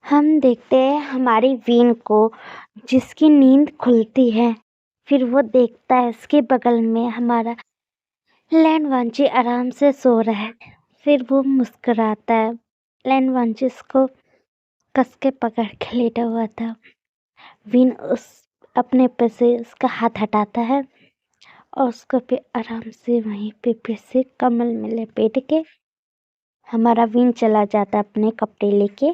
हम देखते हैं हमारी वीन को, जिसकी नींद खुलती है। फिर वो देखता है उसके बगल में हमारा लैंडवांची आराम से सो रहा है। फिर वो मुस्कुराता है। लैंडवांची उसको कस के पकड़ के लेटा हुआ था। वीन अपने पे से उसका हाथ हटाता है और उसको फिर आराम से वहीं पे फिर से कमल में लपेट के हमारा वीन चला जाता है अपने कपड़े लेके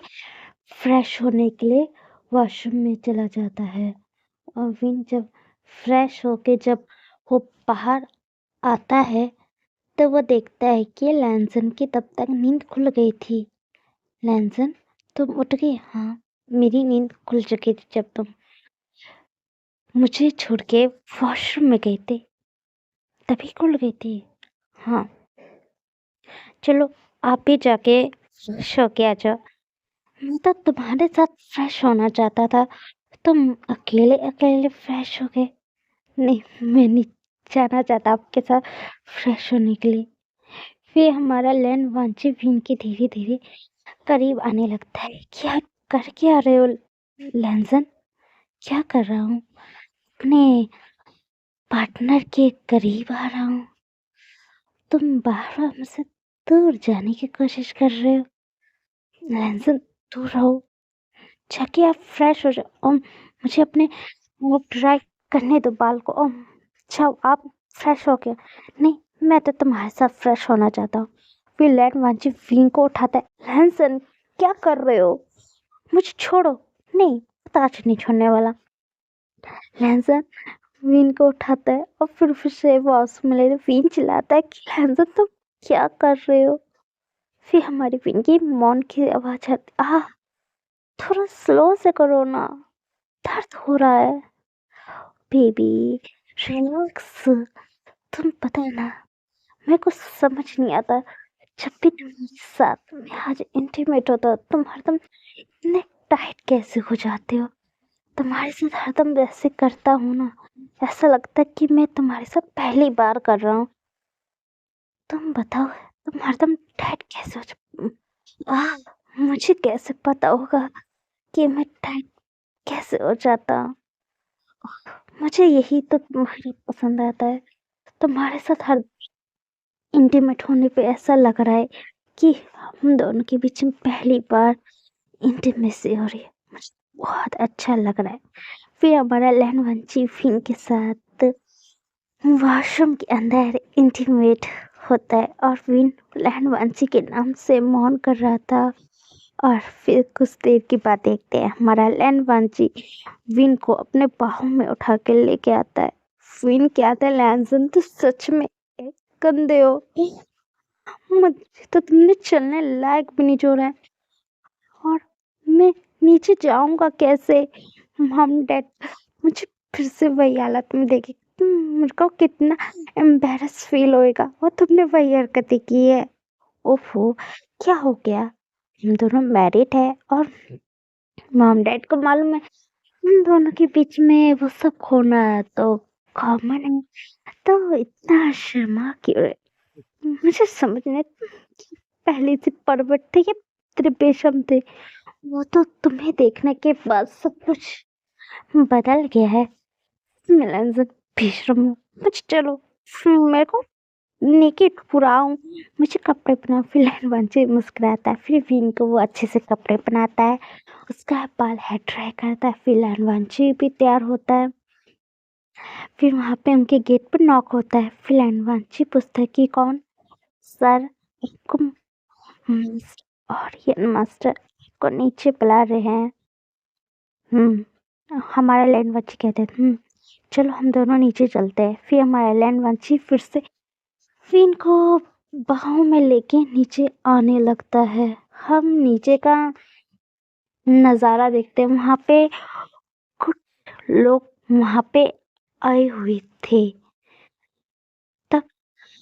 फ्रेश होने के लिए वॉशरूम में चला जाता है। और विन जब फ्रेश होके जब वो बाहर आता है तो वो देखता है कि लैंसन की तब तक नींद खुल गई थी। लैंसन, तुम उठ गई? हाँ, मेरी नींद खुल चुकी थी जब तुम मुझे छोड़ के वॉशरूम में गए थे, तभी खुल गई थी। हाँ, चलो आप भी जाके फ्रेश होके आ जाओ। मैं तो तुम्हारे साथ फ्रेश होना चाहता था, तुम अकेले अकेले फ्रेश हो गए। नहीं, मैं नहीं जाना चाहता आपके साथ फ्रेश होने के लिए। फिर हमारा लैंड वांची भीम के धीरे धीरे करीब आने लगता है। क्या कर क्या रहे हो लैंसन? क्या कर रहा हूँ? अपने पार्टनर के करीब आ रहा हूँ। तुम बार बार मुझसे दूर जाने की कोशिश कर रहे हो। लैंसन, दूर रहो, जाके आप फ्रेश हो जाओ और मुझे अपने वो ड्राई करने दो बाल को। और जाओ आप फ्रेश हो गया। नहीं, मैं तो तुम्हारे साथ फ्रेश होना चाहता हूँ। फिर लैंड वांची विंग को उठाता है। लैंसन, क्या कर रहे हो? मुझे छोड़ो। नहीं, आज नहीं छोड़ने वाला। लैंसन विन को उठाता है और फिर से वॉशरूम में लेकर विन चिल्लाता है कि लैंसन तुम क्या कर रहे हो? फिर हमारी विन की मौन की आवाज आती, थोड़ा स्लो से करो ना, दर्द हो रहा है। बेबी रिलैक्स, तुम पता है ना, मेरे को समझ नहीं आता, जब भी तुम मेरे साथ में आज इंटीमेट होता हो तुम हरदम इतने टाइट कैसे हो जाते हो? तुम्हारे साथ हरदम वैसे करता हूँ ना, ऐसा लगता है कि मैं तुम्हारे साथ पहली बार कर रहा हूँ। तुम बताओ, तुम हरदम टाइट कैसे हो मुझे कैसे पता होगा कि मैं टाइट कैसे हो जाता? मुझे यही तो तुम्हारी पसंद आता है। तुम्हारे साथ हर इंटीमेट होने पे ऐसा लग रहा है कि हम दोनों के बीच में पहली बार इंटीमेसी हो रही है। मुझे बहुत अच्छा लग रहा है। फिर हमारा लहनवंची फिंग के साथ वॉशरूम के अंदर इंटीमेट होता है और विन लहनवंशी के नाम से मौन कर रहा था। और फिर कुछ देर के बाद देखते हैं हमारा लहनवंशी विन को अपने बाहों में उठा के लेके आता है। विन कहता है, लैंसन तो सच में एक गंदे हो, मुझे तो तुमने चलने लायक भी नहीं छोड़ा है। और मैं नीचे जाऊंगा कैसे? मॉम डैड मुझे फिर से वही हालत में देखे, मेरे को कितना एम्बेरस फील होएगा। वो तुमने वही हरकतें की है। ओफो, क्या हो गया? हम दोनों मैरिड है और मॉम डैड को मालूम है हम दोनों के बीच में वो सब होना तो कॉमन है, तो इतना शर्मा क्यों रहे? मुझे समझने पहले से परवट थे या त्रिपेशम थे? वो तो तुम्हें देखने के बाद सब कुछ बदल गया है। मिलन भीषण मुझे चलो, मेरे को नेकेड पूरा हूँ, मुझे कपड़े पहनाओ। फिर लहनवन से मुस्कुराता है। फिर विन को वो अच्छे से कपड़े पहनाता है, उसका बाल हेयर ड्राई करता है। फिर लहनवांची भी तैयार होता है। फिर वहाँ पे उनके गेट पर नॉक होता है। फिर लहनवांची पूछता है कि कौन? सर, आपको और ये मास्टर को नीचे बुला रहे हैं। हमारा लैंडवांची कहते हैं, चलो हम दोनों नीचे चलते हैं। फिर हमारा लैंडवांची फिर से फिन को बाहों में लेके नीचे आने लगता है। हम नीचे का नज़ारा देखते हैं। वहाँ पे कुछ लोग वहाँ पे आए हुए थे। तब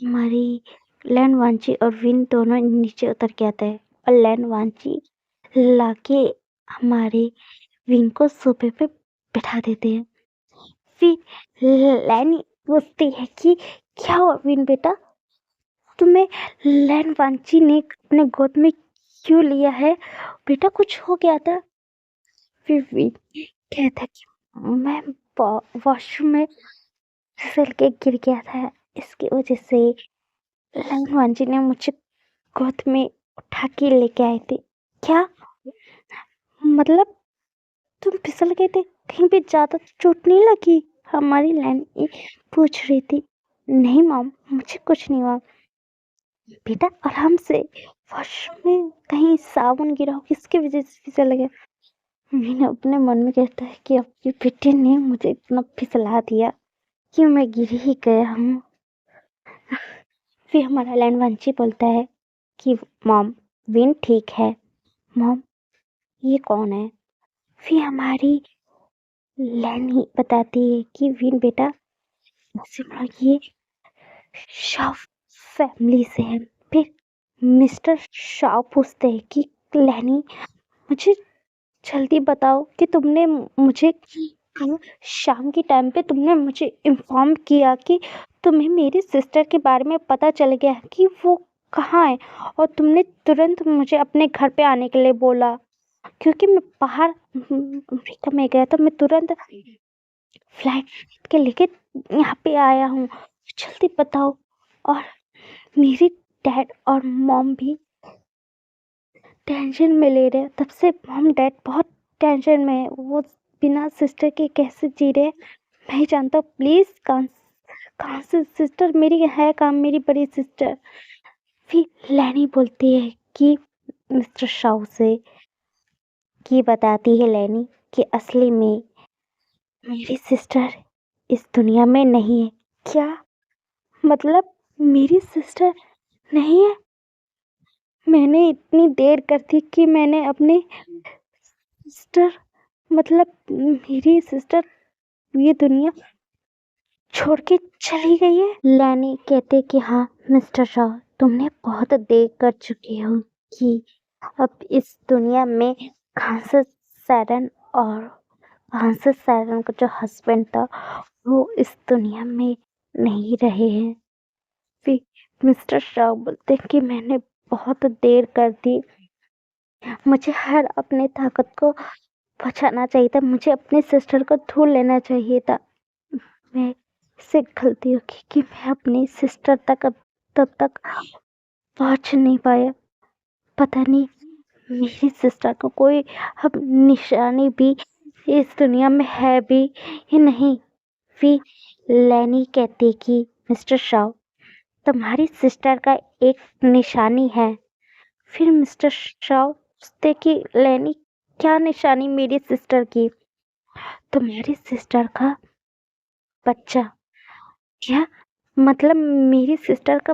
हमारी लैंडवांची और विन दोनों नीचे उतर के आते हैं और लैंडवांची लाके हमारे विन को सोफे पे बैठा देते हैं। फिर लैनी पूछती है कि क्या हुआ विन बेटा, तुम्हें लैंडवांची ने अपने गोद में क्यों लिया है? बेटा कुछ हो गया था? फिर भी कहता कि मैं वॉशरूम में फिसल के गिर गया था, इसकी वजह से हनुमान जी ने मुझे गोद में उठा के लेके आए थे। क्या मतलब तुम फिसल गए थे, कहीं पे ज्यादा चोट नहीं लगी? हमारी लैनी पूछ रही थी। नहीं मॉम, मुझे कुछ नहीं हुआ। बेटा आराम से, वॉशरूम में कहीं साबुन गिरा हो, किसकी वजह से फिसल गया? मैंने अपने मन में कहता है कि आपके बेटे ने मुझे इतना फिसला दिया कि मैं गिर ही गया हूँ। फिर हमारा लैंडवांची बोलता है कि मॉम, विन ठीक है। मॉम, ये कौन है? फिर हमारी लैनी बताती है कि विन बेटा, सिमरा ये शाह फैमिली से है। फिर मिस्टर शाह पूछते हैं कि लैनी, मुझे जल्दी बताओ कि तुमने मुझे कल शाम के टाइम पे तुमने मुझे इन्फॉर्म किया कि तुम्हें मेरी सिस्टर के बारे में पता चल गया है कि वो कहाँ है, और तुमने तुरंत मुझे अपने घर पे आने के लिए बोला, क्योंकि मैं बाहर अमेरिका में गया था। मैं तुरंत फ्लाइट के लेके यहाँ पे आया हूँ, जल्दी बताओ। और मेरी डैड और मॉम भी टेंशन में ले रहे हैं, तब से मॉम डैड बहुत टेंशन में है। वो बिना सिस्टर के कैसे जी रहे हैं, मैं ही जानता हूँ। प्लीज़ कहाँ से सिस्टर मेरी है, कहाँ मेरी बड़ी सिस्टर? फिर लैनी बोलती है कि मिस्टर शाह से, कि बताती है लैनी कि असली में मेरी सिस्टर इस दुनिया में नहीं है। क्या मतलब मेरी सिस्टर नहीं है? मैंने इतनी देर कर दी कि मैंने अपनी सिस्टर, मतलब मेरी सिस्टर ये दुनिया छोड़ के चली गई है। लैनी कहते कि हाँ मिस्टर शाह, तुमने बहुत देर कर चुके हो कि अब इस दुनिया में खांसस सैरन, और खांसस सैरन का जो हस्बैंड था वो इस दुनिया में नहीं रहे हैं। फिर मिस्टर शाह बोलते कि मैंने बहुत देर कर दी, मुझे हर अपने ताकत को बचाना चाहिए था, मुझे अपने सिस्टर को ढूंढ लेना चाहिए था। मैं से गलती होगी कि मैं अपनी सिस्टर तक अब तब तक पहुंच नहीं पाया। पता नहीं मेरी सिस्टर को कोई अब निशानी भी इस दुनिया में है भी या नहीं। फिर लैनी कहती कि मिस्टर शाह, तुम्हारी सिस्टर का एक निशानी है। फिर मिस्टर शाह पूछते कि लैनी, क्या निशानी मेरी सिस्टर की? तुम्हारी सिस्टर का बच्चा। क्या मतलब मेरी सिस्टर का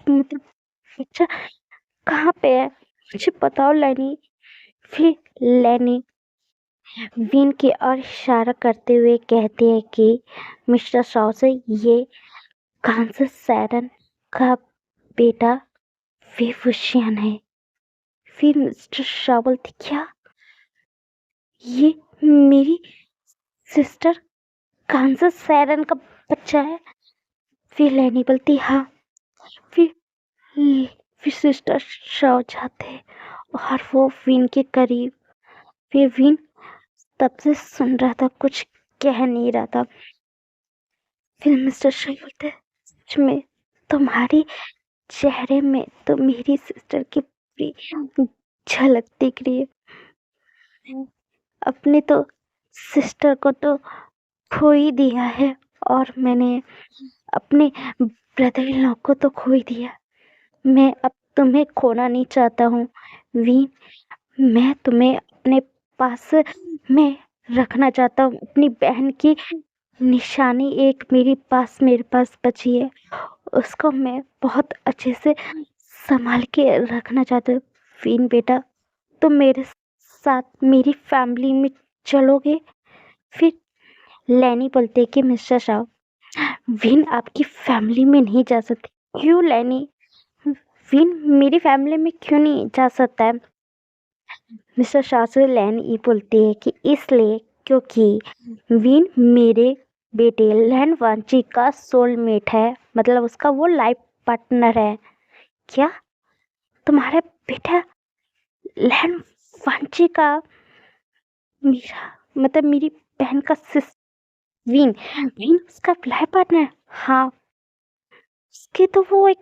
मतलब बच्चा कहाँ पे है? मुझे बताओ लैनी। फिर लैनी विन की ओर इशारा करते हुए कहती है कि मिस्टर शाह से, ये कांसस सैरन का बेटा विभूषण है। फिर मिस्टर शाह बोलते, क्या ये मेरी सिस्टर कांसस सैरन का बच्चा है? फिर लैनी बोलती हाँ। फिर फिर सिस्टर शाह जाते और वो विन के करीब। फिर विन तब से सुन रहा था, कुछ कह नहीं रहा था। फिर मिस्टर शाह बोलते, सच में तुम्हारी चेहरे में तो मेरी सिस्टर की पूरी झलक दिख रही है। अपने तो सिस्टर को तो खो ही दिया है, और मैंने अपने ब्रदर इन लॉ को तो खो ही दिया। मैं अब तुम्हें खोना नहीं चाहता हूँ वीन। मैं तुम्हें अपने पास में रखना चाहता हूँ। अपनी बहन की निशानी एक मेरे पास बची है, उसको मैं बहुत अच्छे से संभाल के रखना चाहता हूँ। वीन बेटा, तुम मेरे साथ मेरी फैमिली में चलोगे? फिर लैनी बोलते कि मिस्टर शाह, विन आपकी फैमिली में नहीं जा सकती। क्यों लैनी? विन मेरी फैमिली में क्यों नहीं जा सकता है? मिस्टर शाह से लैनी बोलती है कि इसलिए क्योंकि विन मेरे बेटे लैंडवांची का सोलमेट है, मतलब उसका वो लाइफ पार्टनर है। क्या तुम्हारा बेटा लैंडवांची का मेरा मतलब मेरी बहन का सिस वीन वीन उसका लाइफ पार्टनर। हाँ, उसके तो वो एक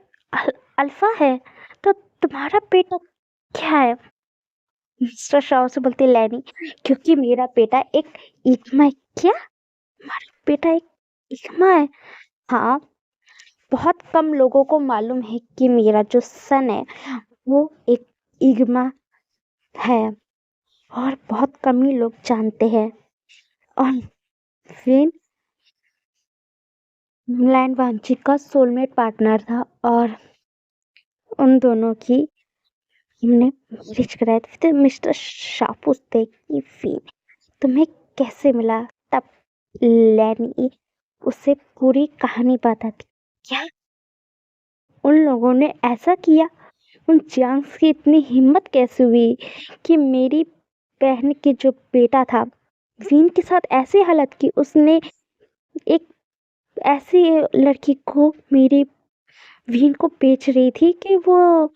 अल्फा है। तो तुम्हारा बेटा क्या है? मिस्टर शाह से बोलते लैनी, क्योंकि मेरा बेटा एक इग्मा है। क्या? हमारा बेटा एक इग्मा है? हाँ, बहुत कम लोगों को मालूम है कि मेरा जो सन है वो एक इग्मा है, और बहुत कम ही लोग जानते हैं। और फिर लैंड वांची का सोलमेट पार्टनर था, और उन दोनों की हमने मैरिज कराया था। फिर मिस्टर शाह पूछते कि फिर तुम्हें कैसे मिला? तब लैनी उसे पूरी कहानी बताती। क्या उन लोगों ने ऐसा किया? उन जंग्स की इतनी हिम्मत कैसे हुई कि मेरी बहन के जो बेटा था वीन के साथ ऐसी हालत की? उसने एक ऐसी लड़की को मेरी वीन को बेच रही थी कि वो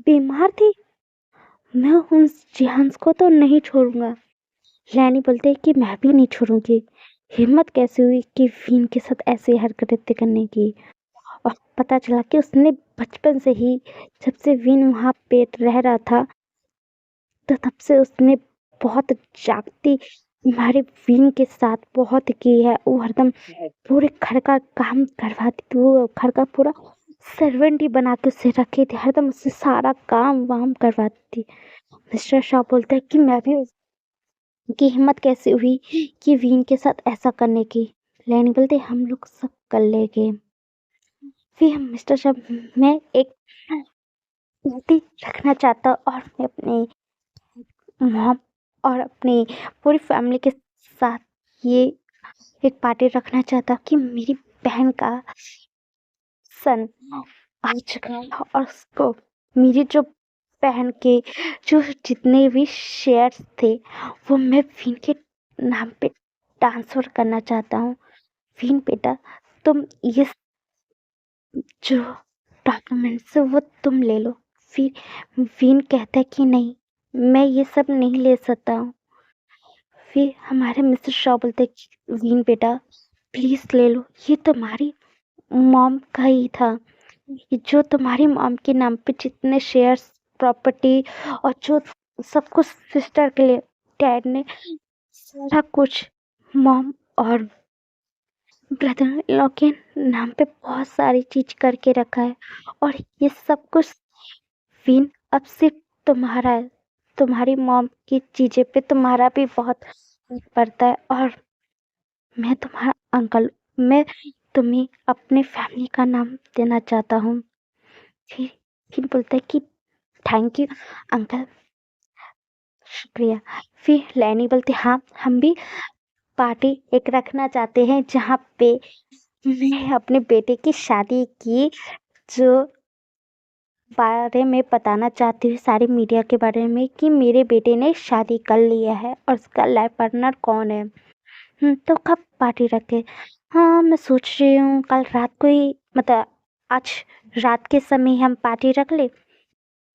बीमार थी। मैं उन जेंट्स को तो नहीं छोड़ूंगा। लैनी बोलते हैं कि मैं भी नहीं छोड़ूंगी। हिम्मत कैसे हुई कि वीन के साथ ऐसी हरकतें करने की? और पता चला कि उसने बचपन से ही, जब से विन वहाँ पे रह रहा था, तो तब से उसने बहुत जागती हमारे विन के साथ बहुत की है। वो हरदम पूरे घर का काम करवाती थी। वो घर का पूरा सर्वेंट ही बना के उसे रखी थी, हरदम उससे सारा काम वाम करवाती थी। मिस्टर शाह बोलते हैं कि मैं भी की हिम्मत कैसे हुई कि वीन के साथ ऐसा करने की? लैनी बोलते हम लोग सब कर लेंगे। फिर हम मिस्टर शाह, मैं एक पार्टी रखना चाहता हूँ, और मैं अपने मॉम और अपनी पूरी फैमिली के साथ ये एक पार्टी रखना चाहता हूँ कि मेरी बहन का सन आ चुका है, और उसको मेरी जो बहन के जो जितने भी शेयर्स थे वो मैं विन के नाम पे ट्रांसफर करना चाहता हूँ। विन बेटा, तुम ये जो डॉक्यूमेंट्स है वो तुम ले लो। फिर विन कहता है कि नहीं, मैं ये सब नहीं ले सकता हूँ। फिर हमारे मिस्टर शॉ बोलते हैं कि विन बेटा प्लीज ले लो, ये तुम्हारी मॉम का ही था। ये जो तुम्हारी मॉम के नाम पे जितने शेयर्स, प्रॉपर्टी और जो सब कुछ सिस्टर के लिए डैड ने सारा कुछ मॉम और ब्रदर इन लॉ के नाम पे बहुत सारी चीज करके रखा है, और ये सब कुछ विन अब सिर्फ तुम्हारा है। तुम्हारी मॉम की चीजें पे तुम्हारा भी बहुत फर्क पड़ता है, और मैं तुम्हारा अंकल, मैं तुम्हें अपने फैमिली का नाम देना चाहता हूँ। फिर फिर बोलता है कि थैंक यू अंकल, शुक्रिया। फिर लैनी बोलती हाँ, हम भी पार्टी एक रखना चाहते हैं जहाँ पे मैं अपने बेटे की शादी की जो बारे में बताना चाहती हूँ, सारी मीडिया के बारे में, कि मेरे बेटे ने शादी कर लिया है और उसका लाइफ पार्टनर कौन है। तो कब पार्टी रखे? हाँ, मैं सोच रही हूँ कल रात को ही, मतलब आज रात के समय हम पार्टी रख ले।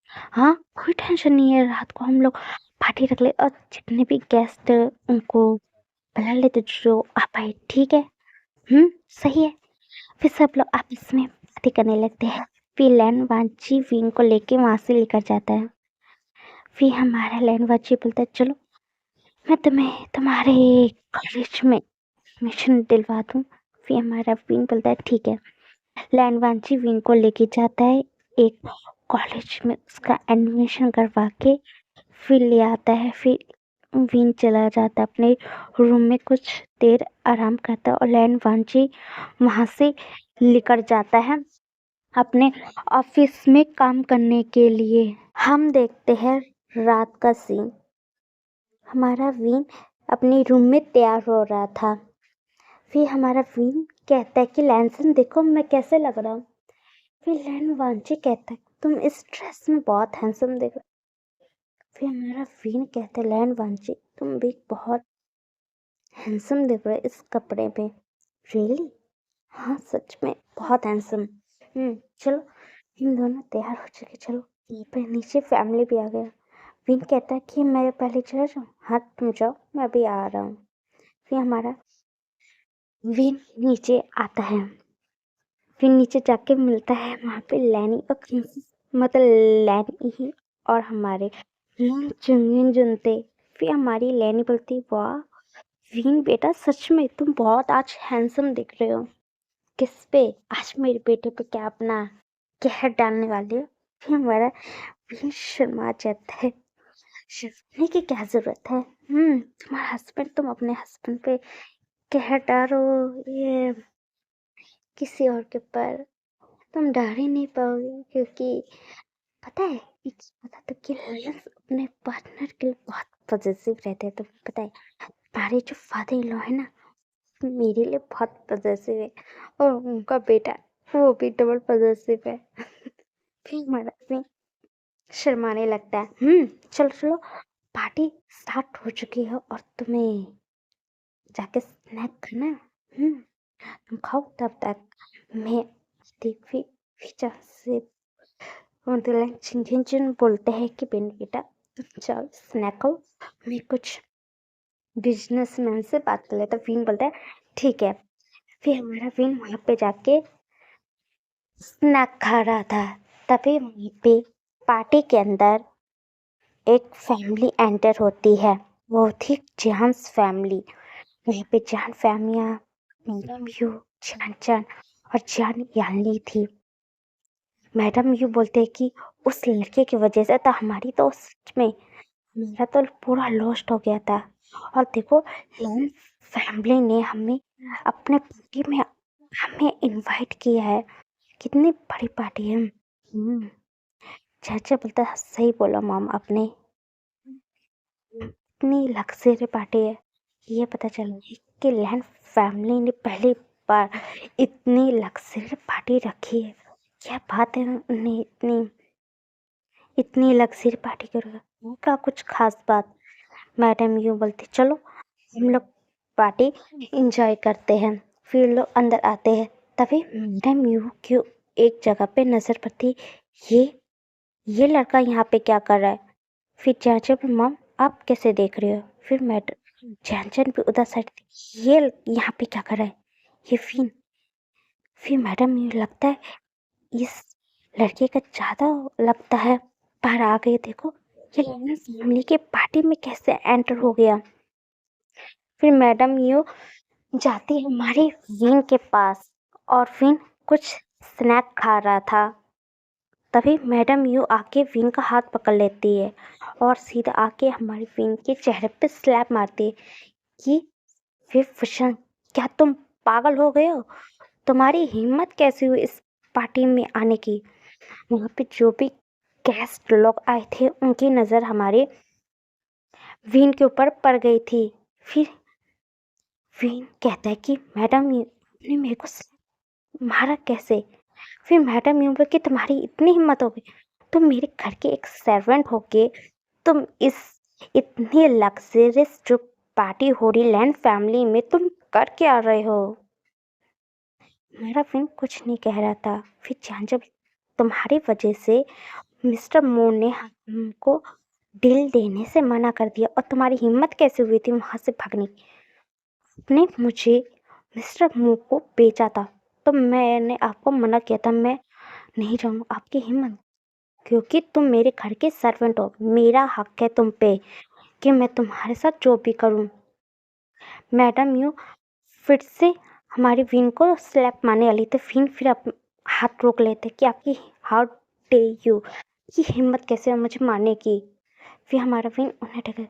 हाँ, कोई टेंशन नहीं है, रात को हम लोग पार्टी रख ले, और जितने भी गेस्ट उनको बुला लेते जो आ पाए। ठीक है। सही है। फिर सब लोग आपस में बातें करने लगते हैं। फिर लैन वांची विंग को लेके वहां से लेकर जाता है। फिर हमारा लैन वांची बोलता है चलो मैं तुम्हें तुम्हारे कॉलेज में एडमिशन दिलवा दूँ। फिर हमारा विंग बोलता है ठीक है। लैन वांची विंग को लेके जाता है एक कॉलेज में, उसका एडमिशन करवा के फिर ले आता है। फिर विन चला जाता है अपने रूम में, कुछ देर आराम करता है, और लैन वांची वहां से लेकर जाता है अपने ऑफिस में काम करने के लिए। हम देखते हैं रात का सीन। हमारा विन अपने रूम में तैयार हो रहा था। फिर हमारा विन कहता है कि लैनसन देखो मैं कैसे लग रहा हूँ। फिर लैन वांची कहता है तुम इस ड्रेस में बहुत हैंडसम दिख रहे हो। फिर हमारा विन कहता है लैन वांची तुम भी बहुत हैंडसम दिख रहे हो इस कपड़े में। रियली? हाँ सच में बहुत हैंडसम। चलो इन दोनों तैयार हो चुके, चलो पर नीचे फैमिली भी आ गया। विन कहता है कि मैं पहले चला जाऊँ। हाँ तुम जाओ, मैं अभी आ रहा हूँ। फिर हमारा विन नीचे आता है। फिर नीचे जाके मिलता है वहाँ पे लैनी और मतलब लैनी ही और हमारे चुंगन जुनते। फिर हमारी लैनी बोलती, वाह विन बेटा, सच में तुम बहुत आज हैंडसम दिख रहे हो। किस पे? आज मेरे बेटे पे क्या अपना कहर डालने वाले हो? फिर हमारा विन शर्मा जाता है। शर्माने की क्या जरूरत है? तुम्हारा हस्बैंड, तुम अपने हस्बैंड पे कहर डालो, ये किसी और के ऊपर तुम डाल ही नहीं पाओगे, क्योंकि पता है पता तो कि लायंस अपने पार्टनर के लिए बहुत पॉजिटिव रहते हैं। तुम्हें पता है हमारे जो फादर इन लॉ है ना, मेरे लिए बहुत पॉजिटिव है, और उनका बेटा वो भी डबल पॉजिटिव है। फिर हमारा भी शर्माने लगता है। चलो चलो, पार्टी स्टार्ट हो चुकी है और तुम्हें जाके स्नैक खाना। तुम खाओ, तब तक मैं देख फिर से चिन बोलते हैं कि बेटा तुम जाओ स्नैक खाओ, मैं कुछ बिजनेसमैन से बात कर लेता। विन बोलता है ठीक है। फिर हमारा विन वहाँ पे जाके स्नैक खा रहा था, तभी वहीं पे पार्टी के अंदर एक फैमिली एंटर होती है। वो थी जहान्स फैमिली। वहीं पे जान फैमिलियाँ मैडम यू, जान और जान यानली थी। मैडम यू बोलते हैं कि उस लड़के की वजह से तो हमारी तो सच में मेरा तो पूरा लॉस्ट हो गया था। और देखो लैन फैमिली ने हमें अपने पार्टी में हमें इनवाइट किया है। कितनी बड़ी पार्टी है। चाचा बोलता है सही बोला मॉम आपने, इतनी लग्जरी पार्टी है। ये पता चला कि लैन फैमिली ने पहली बार इतनी लग्जरी पार्टी रखी है। क्या बात है, उन्हें इतनी लग्जरी पार्टी करेगा क्या कुछ खास बात? मैडम यूँ बोलती चलो हम लोग पार्टी इंजॉय करते हैं। फिर लोग अंदर आते हैं, तभी मैडम यूँ क्यों एक जगह पे नजर पड़ती, ये लड़का यहाँ पे क्या कर रहा है? फिर चाचा मॉम आप कैसे देख रहे हो? फिर मैडम चैन भी उधर साइड, ये यहाँ पे क्या कर रहा है? ये फिर मैडम ये लगता है इस लड़के का ज्यादा लगता है बाहर आ गए। देखो ये फैमिली के पार्टी में कैसे एंटर हो गया। फिर मैडम यू जाती है हमारे विन के पास और विन कुछ स्नैक खा रहा था। तभी मैडम यू आके विन का हाथ पकड़ लेती है और सीधा आके हमारे विन के चेहरे पे स्लैप मारती है कि फिर फुशन, क्या तुम पागल हो गए हो? तुम्हारी हिम्मत कैसे हुई इस पार्टी में आने की? वहाँ पे जो भी गेस्ट लोग आए थे उनकी नज़र हमारे विन के ऊपर पड़ गई थी। फिर विन कहता है कि मैडम ने मेरे को मारा कैसे? फिर मैडम यूँ बोली कि तुम्हारी इतनी हिम्मत हो गई, तुम मेरे घर के एक सर्वेंट होके तुम इस इतनी लग्जरियस जो पार्टी हो रही लैंड फैमिली में तुम कर क्या आ रहे हो? मेरा विन कुछ नहीं कह रहा था। फिर जब तुम्हारी वजह से मिस्टर मून ने हमको डील देने से मना कर दिया, और तुम्हारी हिम्मत कैसे हुई थी वहाँ से भागने की? आपने मुझे मिस्टर मू को बेचा था तो मैंने आपको मना किया था, मैं नहीं जाऊँगा। आपकी हिम्मत, क्योंकि तुम मेरे घर के सर्वेंट हो, मेरा हक है तुम पे कि मैं तुम्हारे साथ जो भी करूँ। मैडम यू फिर से हमारी विन को स्लैप मारने वाली थी। फिर आप हाथ रोक लेते कि आपकी हाउ डे यू, की हिम्मत कैसे है मुझे मारने की? फिर हमारा विन उन्हें ढके।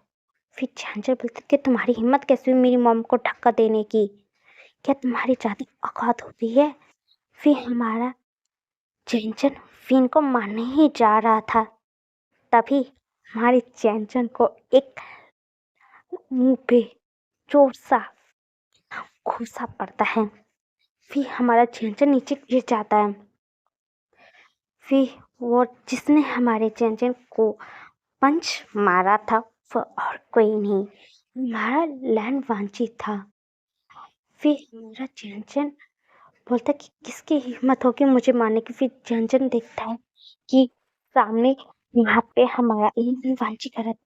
फिर झांझर बोलते कि तुम्हारी हिम्मत कैसे हुई मेरी मॉम को धक्का देने की? क्या तुम्हारी ज़्यादा औकात होती है? फिर हमारा चैनचन विन को मारने ही जा रहा था, तभी हमारी चैनचन को एक मुंह पे जोर सा घूसा पड़ता है। फिर हमारा चैनचन नीचे गिर जाता है। फिर वो जिसने हमारे चैनचन को पंच मारा था वो और कोई नहीं, हमारा लैंड वांची था। फिर मेरा चैनचन बोलता कि किसकी हिम्मत होगी मुझे मारने की? फिर चैनचन देखता है कि सामने यहाँ पे हमारा एक वांची करत।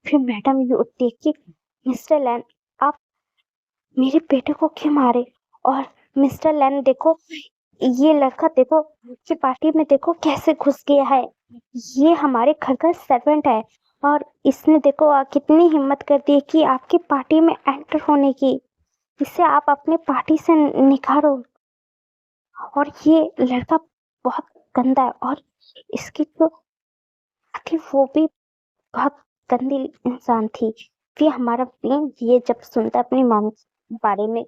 फिर मैडम ये उठती है कि मिस्टर लैन, आप मेरे बेटे को क्यों मारे? और मिस्टर लैन देखो, ये लड़का देखो कि पार्टी में देखो कैसे घुस गया है। ये हमारे घर का सर्वेंट है और इसने देखो कितनी हिम्मत कर दी कि आपकी पार्टी में एंटर होने की। इसे आप अपने पार्टी से निकालो। और ये लड़का बहुत गंदा है और इसकी जो थी वो भी बहुत गंदी इंसान थी। फिर हमारा बीन ये जब सुनता है अपनी मॉम के बारे में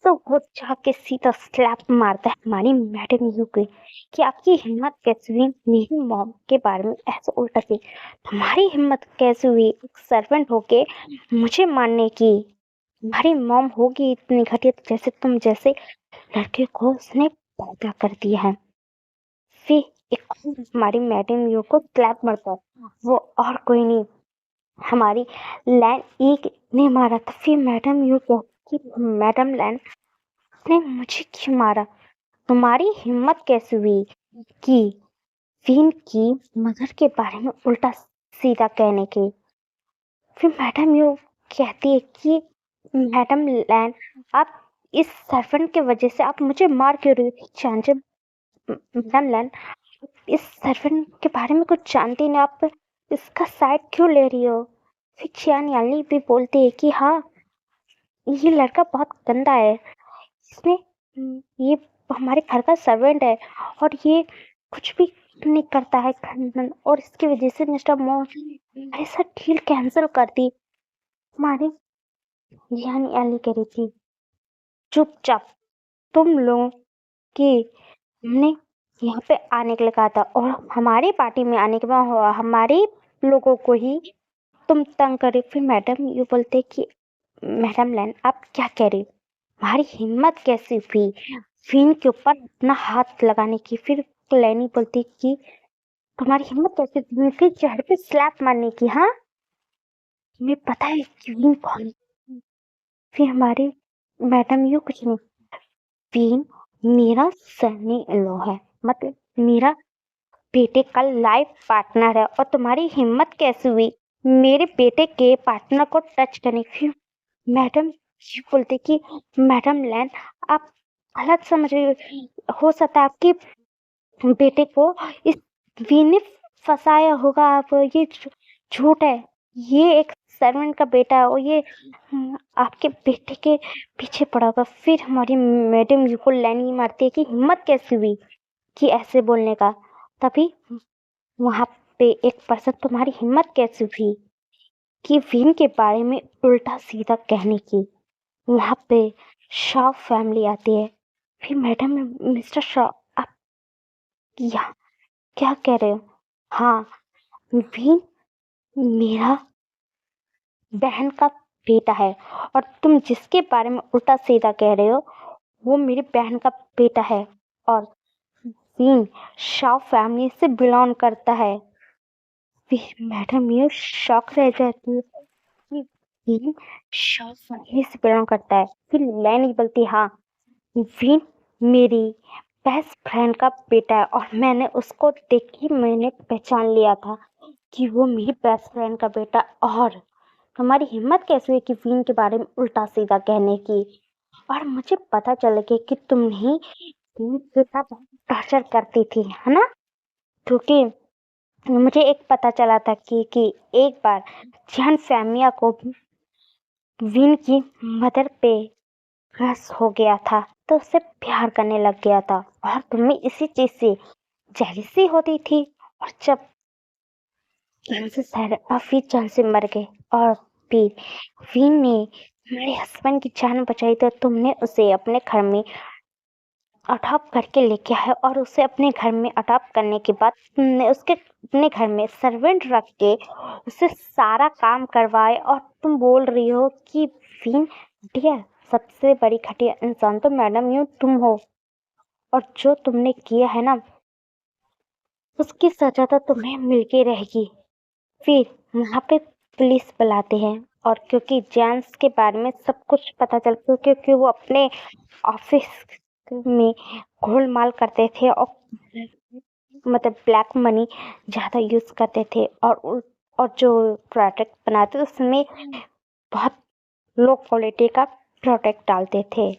तो वो जाके सीधा स्लैप मारता है हमारी मैडम यू की कि आपकी हिम्मत कैसे हुई मेरी मॉम के बारे में ऐसा उल्टा की। तुम्हारी हिम्मत कैसे हुई एक सर्वेंट होके मुझे मारने की? तुम्हारी मॉम होगी इतनी घटिया जैसे तुम जैसे लड़के को उसने पैदा कर दिया है। फिर एक और हमारी मैडम यू को क्लैप मारता है, वो और कोई नहीं हमारी लैन एक ने मारा था। फिर मैडम यू कहती कि मैडम लैन ने मुझे क्यों मारा? तुम्हारी हिम्मत कैसे हुई कि विन की मदर के बारे में उल्टा सीधा कहने की? फिर मैडम यू कहती है कि मैडम लैन, आप इस सर्वेंट की वजह से आप मुझे मार क्यों रही हो? जानते मैडम लैन, इस सर्वेंट के बारे में कुछ जानती नहीं, आप इसका साइड क्यों ले रही हो? फिर चियान यानी भी बोलती है कि हाँ, ये लड़का बहुत गंदा है। इसने ये हमारे घर का सर्वेंट है और ये कुछ भी नहीं करता है खंडन, और इसकी वजह से मिस्टर मो ऐसा डील कैंसिल कर दी। हमारी यानी अली कह रही थी चुपचाप तुम लोग की हमने यहाँ पे आने के लिए कहा था और हमारी पार्टी में आने के बाद हमारे लोगों को ही तुम तंग करे। फिर मैडम ये बोलते कि मैडम लैन आप क्या कह रही हो? हमारी हिम्मत कैसी हुई फिन के ऊपर अपना हाथ लगाने की? फिर लैनी बोलती कि तुम्हारी हिम्मत कैसे हुई उनके चेहरे पे स्लैप मारने की? हाँ, तुम्हें पता है क्वीन कौन है? फिर हमारी मैडम यू कुछ नहीं, क्वीन मेरा सनी लो है, मतलब मेरा बेटे का लाइफ पार्टनर है और तुम्हारी हिम्मत कैसे हुई मेरे बेटे के पार्टनर को टच करने की? मैडम ये बोलते कि मैडम लैन आप गलत समझ रही हो सकता है आपके बेटे को इस वी ने फंसाया होगा। आप ये झूठ है, ये एक सर्वेंट का बेटा है और ये आपके बेटे के पीछे पड़ा होगा। फिर हमारी मैडम यू को लाइन मारती है कि हिम्मत कैसे हुई कि ऐसे बोलने का? तभी वहां पे एक पर्सन तुम्हारी हिम्मत कैसे हुई कि विन के बारे में उल्टा सीधा कहने की? वहां पे शॉ फैमिली आती है। फिर मैडम मिस्टर शॉ आप यहाँ क्या कह रहे हो? हाँ, विन मेरा बहन का बेटा है और तुम जिसके बारे में उल्टा सीधा कह रहे हो वो मेरी बहन का बेटा है और विन शॉ फैमिली से बिलोंग करता है। फिर मैडम ये शॉक रह जाती है कि विन शॉ फैमिली से बिलोंग करता है। फिर लैनी बोलती हाँ, विन मेरी बेस्ट फ्रेंड का बेटा है और मैंने उसको देख के मैंने पहचान लिया था कि वो मेरी बेस्ट फ्रेंड का बेटा। और तुम्हारी हिम्मत कैसे हुई कि विन के बारे में उल्टा सीधा कहने की? और मुझे पता चल गया कि तुम ही विन के साथ टॉर्चर करती थी, है ना? क्योंकि मुझे एक पता चला था कि एक बार जहन फैमिया को विन की मदर पे क्रश हो गया था तो उससे प्यार करने लग गया था और तुम्हें इसी चीज से जेलसी होती थी। और जब फिर जान से मर गए और फिर विन ने हमारे हस्बैंड की जान बचाई तो तुमने उसे अपने घर में अडॉप्ट करके लेके आए और उसे अपने घर में अडॉप्ट करने के बाद तुमने उसके अपने घर में सर्वेंट रख के उसे सारा काम करवाए और तुम बोल रही हो कि विन घटिया, सबसे बड़ी घटिया इंसान तो मैडम यू तुम हो और जो तुमने किया है ना उसकी सजा तो तुम्हें मिलके रहेगी। फिर वहाँ पे पुलिस बुलाते हैं और क्योंकि जेम्स के बारे में सब कुछ पता चल क्योंकि वो अपने ऑफिस में घोलमाल करते थे और मतलब ब्लैक मनी ज़्यादा यूज़ करते थे और जो प्रोडक्ट बनाते उसमें बहुत लो क्वालिटी का प्रोडक्ट डालते थे।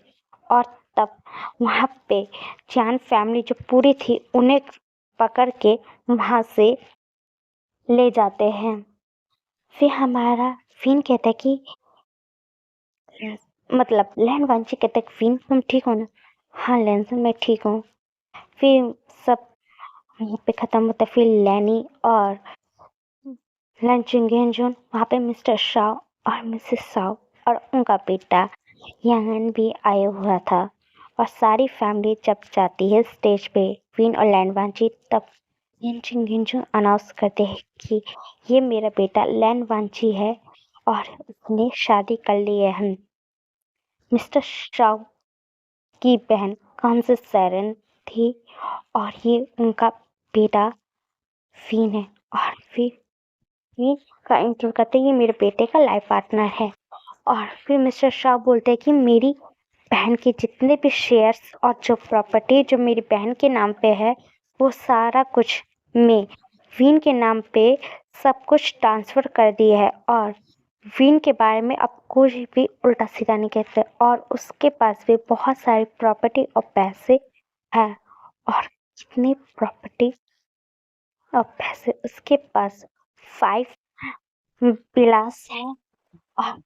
और तब वहाँ पे चान फैमिली जो पूरी थी उन्हें पकड़ के वहाँ से ले जाते हैं। फिर हमारा फिन कहता है कि मतलब लैन वांची कहता है फिन तुम ठीक हो ना? हाँ लैंसन मैं ठीक हूँ। फिर सब वहीं पे ख़त्म होता है। फिर लैनी और लंचुंगेंजुन वहाँ पे मिस्टर शाओ और मिसेस शाओ और उनका बेटा यांगन भी आया हुआ था। और सारी फैमिली जब जाती है स्टेज पे विन और लैन वांची तब लंचुंगेंजुन अनाउंस करते हैं कि ये मेरा बेटा लैन वांची है और उसने शादी कर ली है। हम मिस्टर शाओ की बहन काम से सैरन थी और ये उनका बेटा फीन है। और फिर फीन का इंटरव्यू करते ये मेरे बेटे का लाइफ पार्टनर है। और फिर मिस्टर शाह बोलते हैं कि मेरी बहन के जितने भी शेयर्स और जो प्रॉपर्टी जो मेरी बहन के नाम पे है वो सारा कुछ मैं वीन के नाम पे सब कुछ ट्रांसफ़र कर दिया है। और वीन के बारे में अब कुछ भी उल्टा सीधा नहीं कहते। और उसके पास भी बहुत सारी प्रॉपर्टी और पैसे हैं। और कितनी प्रॉपर्टी और पैसे उसके पास 5 विलास है। और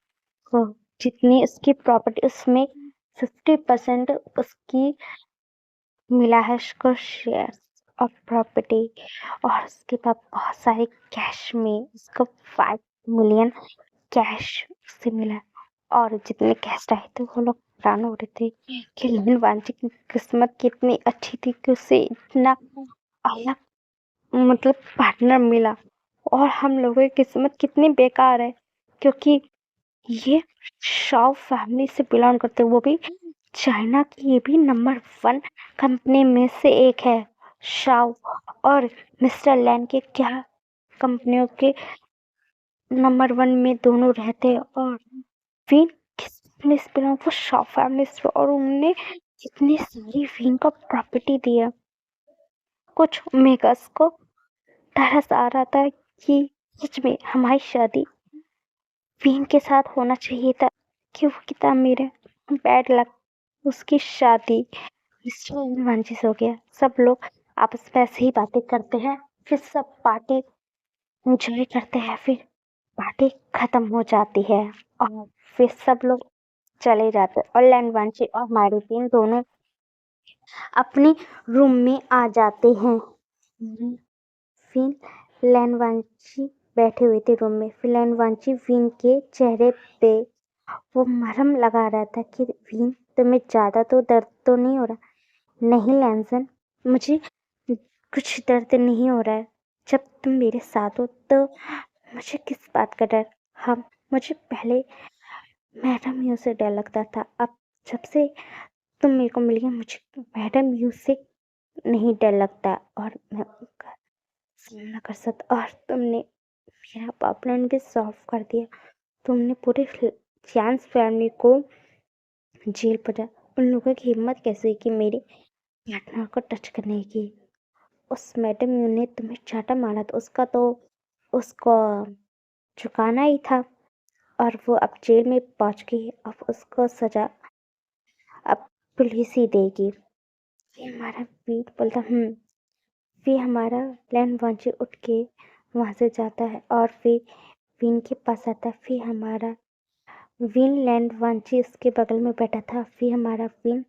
वो जितनी उसकी प्रॉपर्टी उसमें 50% उसकी मिला है उसको शेयर्स और प्रॉपर्टी। और उसके बाद बहुत सारे कैश में उसको 5 मिलियन कैश से मिला। और जितने कैश आए थे वो लोग हैरान हो रहे थे कि ललन वांची की किस्मत कितनी अच्छी थी कि उसे इतना अलग मतलब पार्टनर मिला। और हम लोगों की किस्मत कितनी बेकार है क्योंकि ये शाओ फैमिली से बिलोंग करते वो भी चाइना की ये भी नंबर 1 कंपनी में से एक है शाओ। और मिस्टर लैन के क्या कंपनियों के नंबर 1 में दोनों रहते हैं। और विन किस फैमिली से बिलोंग वो शाओ फैमिली से और उन्होंने इतनी सारी विन को प्रॉपर्टी दिया। कुछ मेकर्स को तरस आ रहा था कि सच में हमारी शादी विन के साथ होना चाहिए था कि वो कितना अमीर है। बैड लक उसकी शादी मिस्टर वांची से हो गया। सब लोग आपस में ऐसे ही बातें करते हैं। फिर सब पार्टी एंजॉय करते हैं। फिर पार्टी खत्म हो जाती है और फिर सब लोग चले जाते हैं। और लैन वांची और मारुतिन दोनों अपने रूम में आ जाते हैं। फिर लैन वांची बैठे हुए थे रूम में। फिर लैन वांची विन के चेहरे पे वो मरहम लगा रहा था कि विन तुम्हें ज़्यादा तो दर्द तो नहीं हो रहा? नहीं लैंसन मुझे कुछ दर्द नहीं हो रहा है। जब तुम मेरे साथ हो तो मुझे किस बात का डर? हम मुझे पहले मैडम यू से डर लगता था। अब जब से तुम मेरे को मिल गए मुझे मैडम यू से नहीं डर लगता और मैं उनका सामना कर सकता। और तुमने मेरा प्रॉब्लम भी सॉल्व कर दिया। तुमने पूरे चांस फैमिली को जेल पहुंचा। उन लोगों की हिम्मत कैसे हुई कि मेरे पार्टनर को टच करने की? उस मैडम यू ने तुम्हें चाटा मारा था उसका तो उसको चुकाना ही था। और वो अब जेल में पहुंच गई। अब उसको सजा अब पुलिस ही देगी। फिर हमारा वीर बोलता फिर हमारा लैंड वांची उठ के वहाँ से जाता है और फिर विन के पास आता है। फिर हमारा विन लैंड वांची उसके बगल में बैठा था। फिर हमारा विन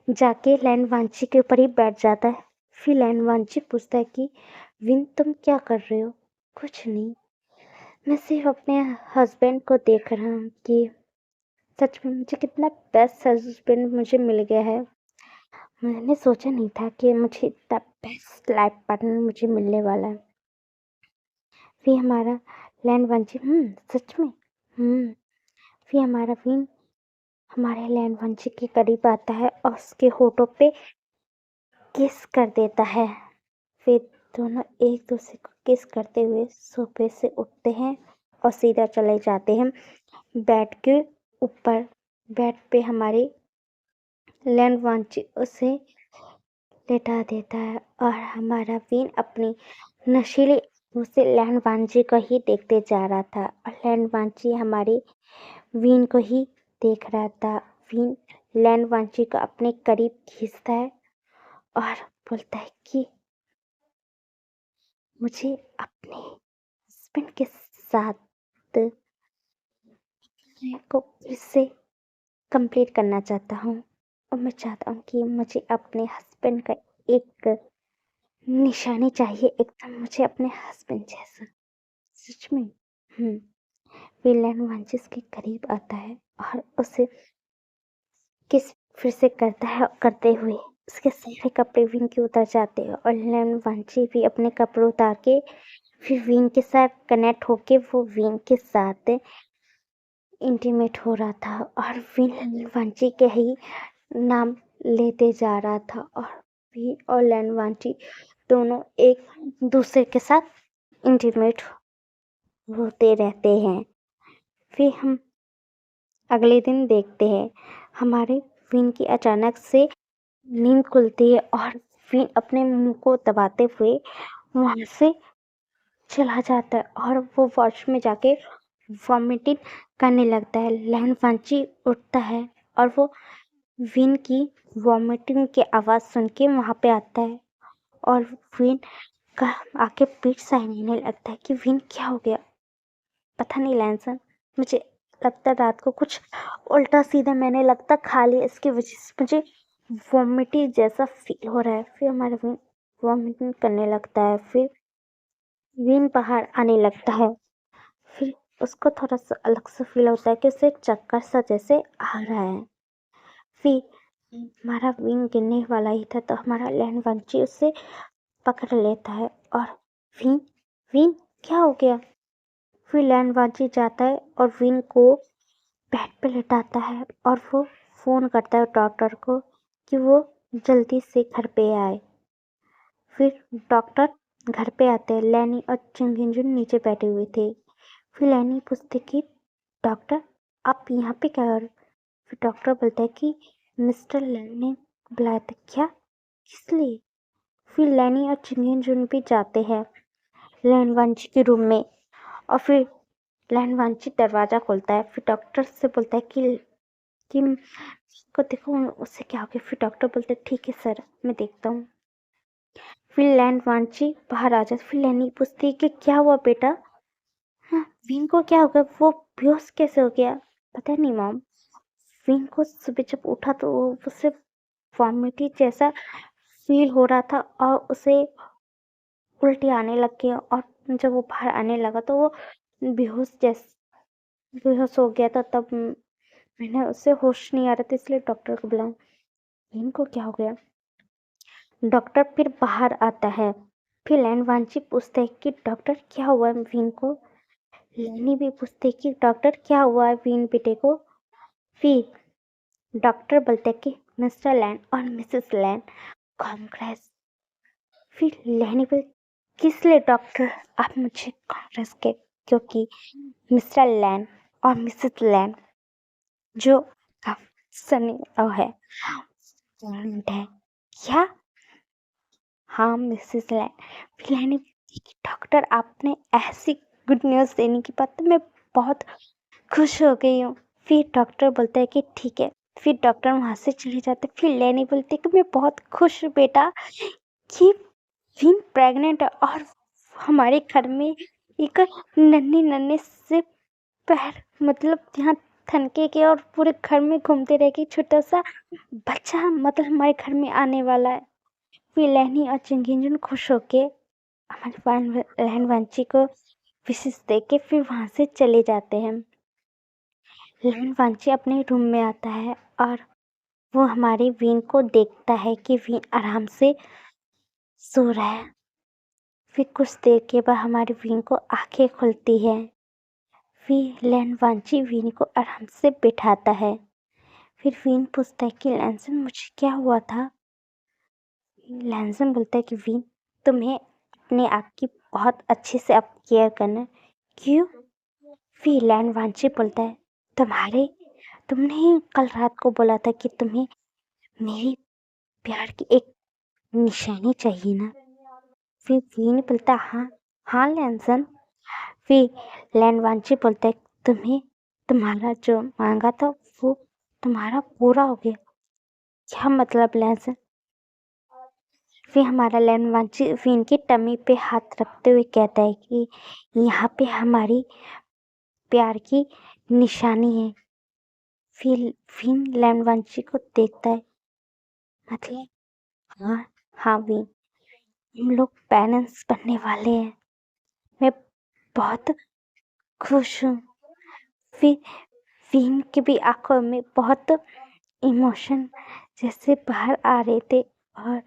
जाके लैंड वांची के ऊपर ही बैठ जाता है। फिर लैंड वांची पूछता है कि विन तुम क्या कर रहे हो? कुछ नहीं, मैं सिर्फ अपने हस्बैंड को देख रहा हूँ कि सच में मुझे कितना बेस्ट हस्बैंड मुझे मिल गया है। मैंने सोचा नहीं था कि मुझे इतना बेस्ट लाइफ पार्टनर मुझे मिलने वाला है। फिर हमारा लैंड वांची सच में फिर हमारा विन हमारे लैंड वांची के करीब आता है और उसके होठों पे किस कर देता है। फिर दोनों एक दूसरे को किस करते हुए सोफे से उठते हैं और सीधा चले जाते हैं बेड के ऊपर। बेड पे हमारी लैंड वांची उसे लेटा देता है और हमारा वीन अपनी नशीली आंखों से लैंडवांजी को ही देखते जा रहा था और लैंडवांजी हमारे वीन को ही देख रहा था। वीन लैंडवांजी को अपने करीब खींचता है और बोलता है कि मुझे अपने हस्बैंड के साथ को फिर से कंप्लीट करना चाहता हूँ और मैं चाहता हूँ कि मुझे अपने हस्बैंड का एक निशानी चाहिए, एकदम मुझे अपने हस्बैंड जैसा। सच में। विलन वांचिस के करीब आता है और उसे किस फिर से करता है, करते हुए उसके सारे कपड़े विन के उतर जाते हैं और विलन वांची भी अपने कपड़े उतार के फिर विन के साथ कनेक्ट होके वो विन के साथ इंटीमेट हो रहा था और विन वांची के ही नाम लेते जा रहा था और विन और लैन वांची दोनों एक दूसरे के साथ इंटीमेट होते रहते हैं। फिर हम अगले दिन देखते हैं हमारे विन की अचानक से नींद खुलती है और विन अपने मुंह को दबाते हुए वहां से चला जाता है और वो वॉश में जाके वॉमिटिंग करने लगता है। लैन वांची उठता है और वो विन की वॉमिटिंग की आवाज़ सुन के वहाँ पे आता है और विन का आके पीठ सहने लगता है कि विन क्या हो गया। पता नहीं लैंसन, मुझे लगता रात को कुछ उल्टा सीधा मैंने लगता खा लिया, इसकी वजह से मुझे वॉमिटिंग जैसा फील हो रहा है। फिर हमारा विन वॉमिटिंग करने लगता है। फिर विन बाहर आने लगता है। फिर उसको थोड़ा सा अलग सा फील होता है कि उसे एक चक्कर सा जैसे आ रहा है। फिर हमारा विन गिरने वाला ही था तो हमारा लैंड वंची उसे पकड़ लेता है और विन विन क्या हो गया। फिर लैंड वंची जाता है और विन को बेड पे लेटाता है और वो फोन करता है डॉक्टर को कि वो जल्दी से घर पे आए। फिर डॉक्टर घर पे आते हैं। लैनी और चिंगिंजुन नीचे बैठे हुए थे। फिर लैनी पूछते कि डॉक्टर आप यहाँ पे क्या कर। फिर डॉक्टर बोलता है कि मिस्टर लैन ने बुलाया था। क्या, किस लिए। फिर लैनी और चिंगिंजुन भी जाते हैं लैन वांची के रूम में और फिर लैन वांची दरवाजा खोलता है। फिर डॉक्टर से बोलता है कि को देखो उससे क्या हो गया। फिर डॉक्टर बोलते हैं ठीक है सर, मैं देखता हूँ। फिर लैन वांची बाहर आ जाती। फिर लैनी पूछती है कि क्या हुआ बेटा। हाँ, विन को क्या हो गया, वो बेहोश कैसे हो गया। पता नहीं मॉम, विन को सुबह जब उठा तो उसे वॉमिटिंग जैसा फील हो रहा था और उसे उल्टी आने लग गई और जब वो बाहर आने लगा तो वो बेहोश हो गया था। तब मैंने उससे होश नहीं आ रहा था इसलिए डॉक्टर को बुलाया। विन को क्या हो गया। डॉक्टर फिर बाहर आता है। फिर लैन वांची पूछते है कि डॉक्टर क्या हुआ विन को। लैनी भी पूछते कि डॉक्टर क्या हुआ है विन बेटे को। फिर डॉक्टर बोलते कि मिस्टर लैन और मिसेस लैन कांग्रेस। फिर लैनी बोल किस लिए डॉक्टर आप मुझे कांग्रेस के, क्योंकि मिस्टर लैन और मिसेस लैन जो सनी है क्या। हाँ मिसेस लैन। फिर लैनी डॉक्टर आपने ऐसी गुड न्यूज़ देने की बात तो मैं बहुत खुश हो गई हूँ। फिर डॉक्टर बोलता है कि ठीक है। फिर डॉक्टर वहाँ से चले जाते। फिर लैनी बोलती है कि मैं बहुत खुश हूँ बेटा कि विन प्रेग्नेंट है और हमारे घर में एक नन्हे नन्हे से पैर मतलब यहाँ थनके के और पूरे घर में घूमते रह के छोटा सा बच्चा मतलब हमारे घर में आने वाला है। फिर लैनी और चिंगिंजुन खुश होके हमारे लैन वांची को विशेष दे के फिर वहाँ से चले जाते हैं। लैन वांची अपने रूम में आता है और वो हमारी वीन को देखता है कि वीन आराम से सो रहा है। फिर कुछ देर के बाद हमारी वीन को आंखें खुलती है। फिर लैन वांची वीन को आराम से बिठाता है। फिर वीन पूछता है कि लैंसन मुझे क्या हुआ था। लैंसन बोलता है कि वीन तुम्हें अपने आप की बहुत अच्छे से अब केयर करना है। क्यों। फिर लैन वांची बोलता है तुमने ही कल रात को बोला था कि तुम्हें मेरी प्यार की एक निशानी चाहिए ना। फिर वीन बोलता हाँ हाँ लैंसन। फिर लैंडवांची बोलता है तुम्हें तुम्हारा जो मांगा था वो तुम्हारा पूरा हो गया। क्या मतलब लैंसन? फिर हमारा लैंडवांची फिर की टमी पे हाथ रखते हुए कहता है कि यहाँ पे हमारी प्यार की निशानी है। फिर लैंडवांची को देखता है, मतलब हाँ हाँ विन, हम लोग पेरेंट्स बनने वाले हैं। मैं बहुत खुश हूँ। फिर विन की भी आंखों में बहुत इमोशन जैसे बाहर आ रहे थे और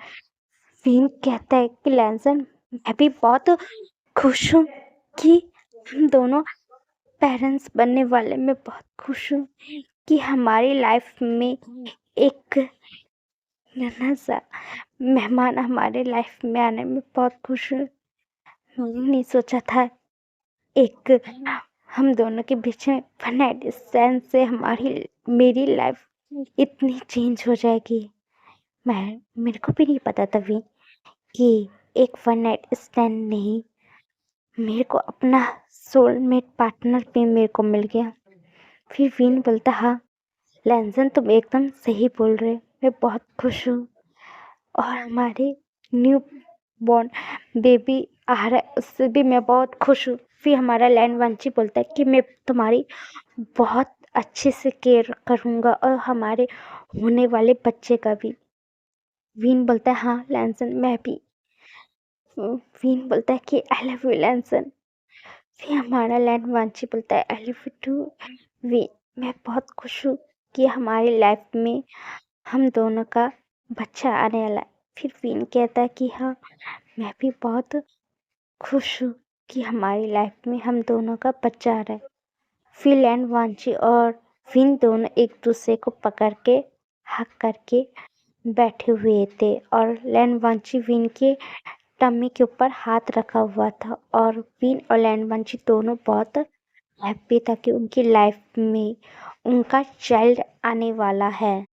विन कहता है कि लैंसन मैं भी बहुत खुश हूँ कि हम दोनों पेरेंट्स बनने वाले। मैं बहुत खुश हूँ कि हमारी लाइफ में एक नन्हा सा मेहमान हमारे लाइफ में आने में बहुत खुश हूँ। मैंने नहीं सोचा था एक हम दोनों के बीच में वन नाइट स्टैंड से मेरी लाइफ इतनी चेंज हो जाएगी। मेरे को भी नहीं पता तभी कि एक वन नाइट स्टैंड नहीं, मेरे को अपना सोलमेट पार्टनर भी मेरे को मिल गया। फिर विन बोलता हाँ लैंसन तुम एकदम सही बोल रहे, मैं बहुत खुश हूँ और हमारे न्यू बॉर्न बेबी आ रहा है उससे भी मैं बहुत खुश हूँ। फिर हमारा लैंडवांची बोलता है कि मैं तुम्हारी बहुत अच्छे से केयर करूँगा और हमारे होने वाले बच्चे का भी। विन बोलता है हाँ लैंसन मैं भी। विन बोलता है कि आई लव यू लैंसन। फिर हमारा लैंडवांची बोलता है I love you to win. मैं बहुत खुश हूँ कि हमारी लाइफ में हम दोनों का बच्चा आने वाला है। फिर विन कहता है कि हाँ मैं भी बहुत खुश हूँ कि हमारी लाइफ में हम दोनों का बच्चा आ रहा है। फिर लैंडवांची और विन दोनों एक दूसरे को पकड़ के हक करके बैठे हुए थे और लैंडवांची विन के टम्मी के ऊपर हाथ रखा हुआ था और विन और लैंडवांची दोनों बहुत हैप्पी था कि उनकी लाइफ में उनका चाइल्ड आने वाला है।